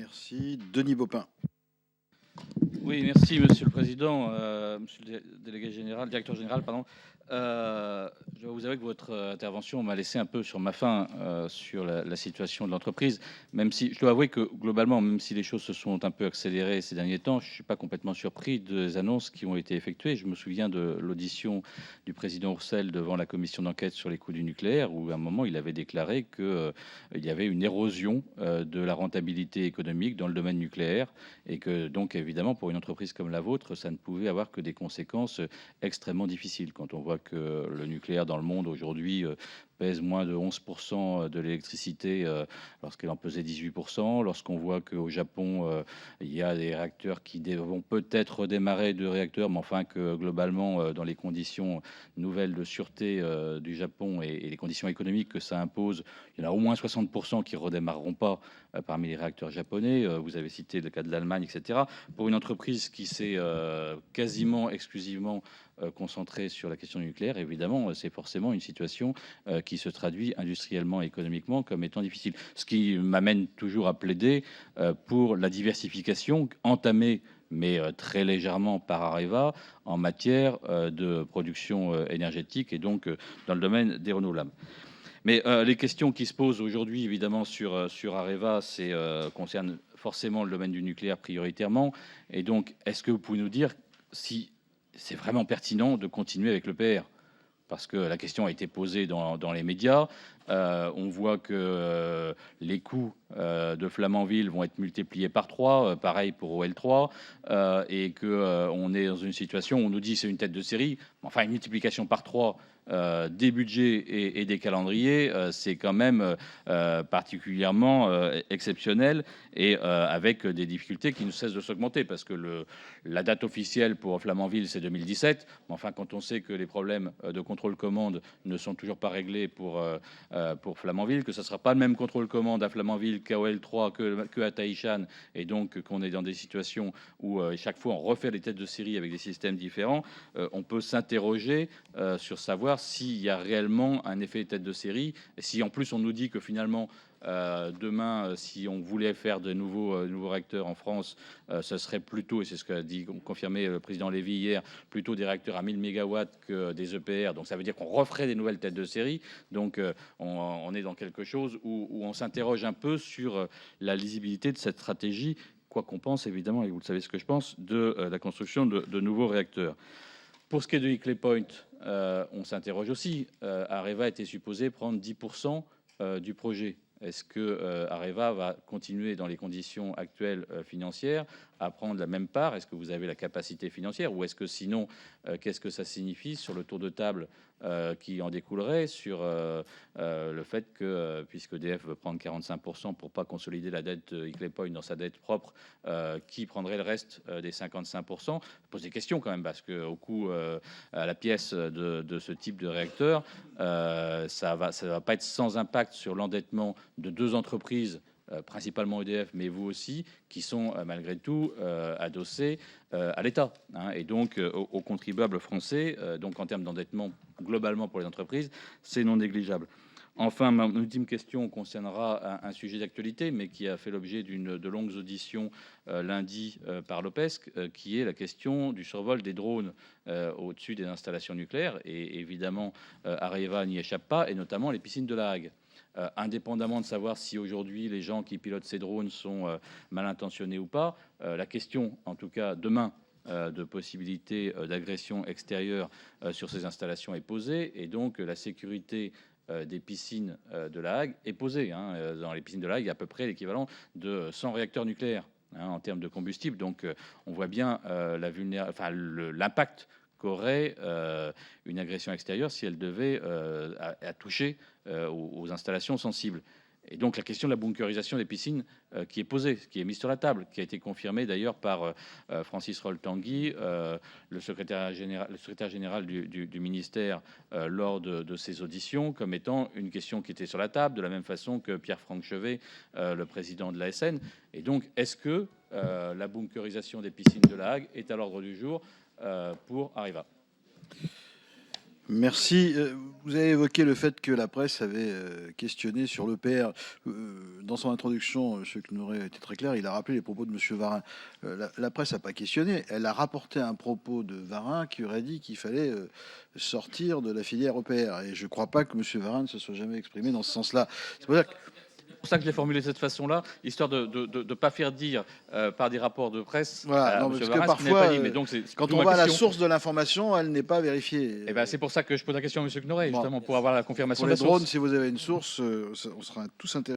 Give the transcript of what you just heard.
Merci. Denis Baupin. Oui, merci Monsieur le Président, Monsieur le délégué général, directeur général, pardon. Je dois vous avouer que votre intervention m'a laissé un peu sur ma faim sur la situation de l'entreprise, même si je dois avouer que globalement, même si les choses se sont un peu accélérées ces derniers temps, je ne suis pas complètement surpris des annonces qui ont été effectuées. Je me souviens de l'audition du président Roussel devant la commission d'enquête sur les coûts du nucléaire, où à un moment il avait déclaré que il y avait une érosion de la rentabilité économique dans le domaine nucléaire et que donc évidemment pour une entreprise comme la vôtre, ça ne pouvait avoir que des conséquences extrêmement difficiles. Quand on voit que le nucléaire dans le monde aujourd'hui pèse moins de 11% de l'électricité lorsqu'elle en pesait 18%, lorsqu'on voit qu'au Japon, il y a des réacteurs qui vont peut-être redémarrer de réacteurs, mais enfin que globalement, dans les conditions nouvelles de sûreté du Japon et les conditions économiques que ça impose, il y en a au moins 60% qui redémarreront pas parmi les réacteurs japonais. Vous avez cité le cas de l'Allemagne, etc. Pour une entreprise qui s'est quasiment exclusivement concentrée sur la question nucléaire, évidemment, c'est forcément une situation qui se traduit industriellement et économiquement comme étant difficile. Ce qui m'amène toujours à plaider pour la diversification entamée mais très légèrement par Areva en matière de production énergétique et donc dans le domaine des renouvelables. Mais les questions qui se posent aujourd'hui, évidemment, sur Areva, concernent forcément le domaine du nucléaire prioritairement. Et donc, est-ce que vous pouvez nous dire si c'est vraiment pertinent de continuer avec l'EPR? Parce que la question a été posée dans les médias. On voit que les coûts de Flamanville vont être multipliés par 3, pareil pour OL3, et que on est dans une situation où on nous dit c'est une tête de série. Enfin, une multiplication par 3 des budgets et des calendriers, c'est quand même particulièrement exceptionnel et avec des difficultés qui ne cessent de s'augmenter parce que la date officielle pour Flamanville, c'est 2017. Mais enfin, quand on sait que les problèmes de contrôle-commande ne sont toujours pas réglés pour Flamanville, que ça ne sera pas le même contrôle-commande à Flamanville qu'à OL3, que à Taïchan, et donc qu'on est dans des situations où chaque fois on refait les têtes de série avec des systèmes différents, on peut s'interroger sur savoir s'il y a réellement un effet tête de série. Et si en plus on nous dit que finalement demain, si on voulait faire de nouveaux réacteurs en France, ce serait plutôt, et c'est ce qu'a confirmé le président Lévy hier, plutôt des réacteurs à 1000 MW que des EPR. Donc ça veut dire qu'on referait des nouvelles têtes de série. Donc on est dans quelque chose où on s'interroge un peu sur la lisibilité de cette stratégie, quoi qu'on pense évidemment, et vous le savez ce que je pense, de la construction de nouveaux réacteurs. Pour ce qui est de Hinkley Point, on s'interroge aussi. Areva était supposé prendre 10% du projet. Est-ce que Areva va continuer dans les conditions actuelles financières à prendre la même part? Est-ce que vous avez la capacité financière? Ou est-ce que sinon, qu'est-ce que ça signifie sur le tour de table qui en découlerait sur le fait que, puisque EDF veut prendre 45% pour pas consolider la dette Hinkley Point dans sa dette propre, qui prendrait le reste des 55%? Je pose des questions quand même, parce qu'au coût à la pièce de ce type de réacteur, ça va pas être sans impact sur l'endettement de deux entreprises, principalement EDF, mais vous aussi, qui sont malgré tout adossés à l'État, hein, et donc aux contribuables français. Donc en termes d'endettement globalement pour les entreprises, c'est non négligeable. Enfin, ma ultime question concernera un sujet d'actualité, mais qui a fait l'objet de longues auditions lundi par l'OPESC, qui est la question du survol des drones au-dessus des installations nucléaires. Et évidemment, Areva n'y échappe pas, et notamment les piscines de La Hague. Indépendamment de savoir si aujourd'hui les gens qui pilotent ces drones sont mal intentionnés ou pas, la question, en tout cas demain, de possibilités d'agression extérieure sur ces installations est posée, et donc la sécurité des piscines de La Hague est posée, hein. Dans les piscines de La Hague, il y a à peu près l'équivalent de 100 réacteurs nucléaires, hein, en termes de combustible. Donc on voit bien l'impact qu'aurait une agression extérieure si elle devait à toucher aux installations sensibles. Et donc la question de la bunkerisation des piscines qui est posée, qui est mise sur la table, qui a été confirmée d'ailleurs par Francis Rol-Tanguy, le secrétaire général du ministère, lors de ces auditions, comme étant une question qui était sur la table, de la même façon que Pierre-Franck Chevet, le président de l'ASN. Et donc, est-ce que la bunkerisation des piscines de La Hague est à l'ordre du jour pour Areva? Merci. Vous avez évoqué le fait que la presse avait questionné sur l'EPR. Dans son introduction, M. Knoret a été très clair. Il a rappelé les propos de M. Varin. La presse n'a pas questionné. Elle a rapporté un propos de Varin qui aurait dit qu'il fallait sortir de la filière EPR. Et je ne crois pas que M. Varin ne se soit jamais exprimé dans ce sens-là. C'est pour ça que C'est pour ça que je l'ai formulé de cette façon-là, histoire de ne pas faire dire par des rapports de presse voilà, à non, M. parce que Varin ce qu'il n'avait parfois, pas dit. Mais donc, c'est quand d'où on ma va à la question. source de l'information, elle n'est pas vérifiée. Et ben, c'est pour ça que je pose la question à M. Knoret, Bon, justement, pour avoir la confirmation pour de les la source. drones, si vous avez une source, on sera tous intéressés.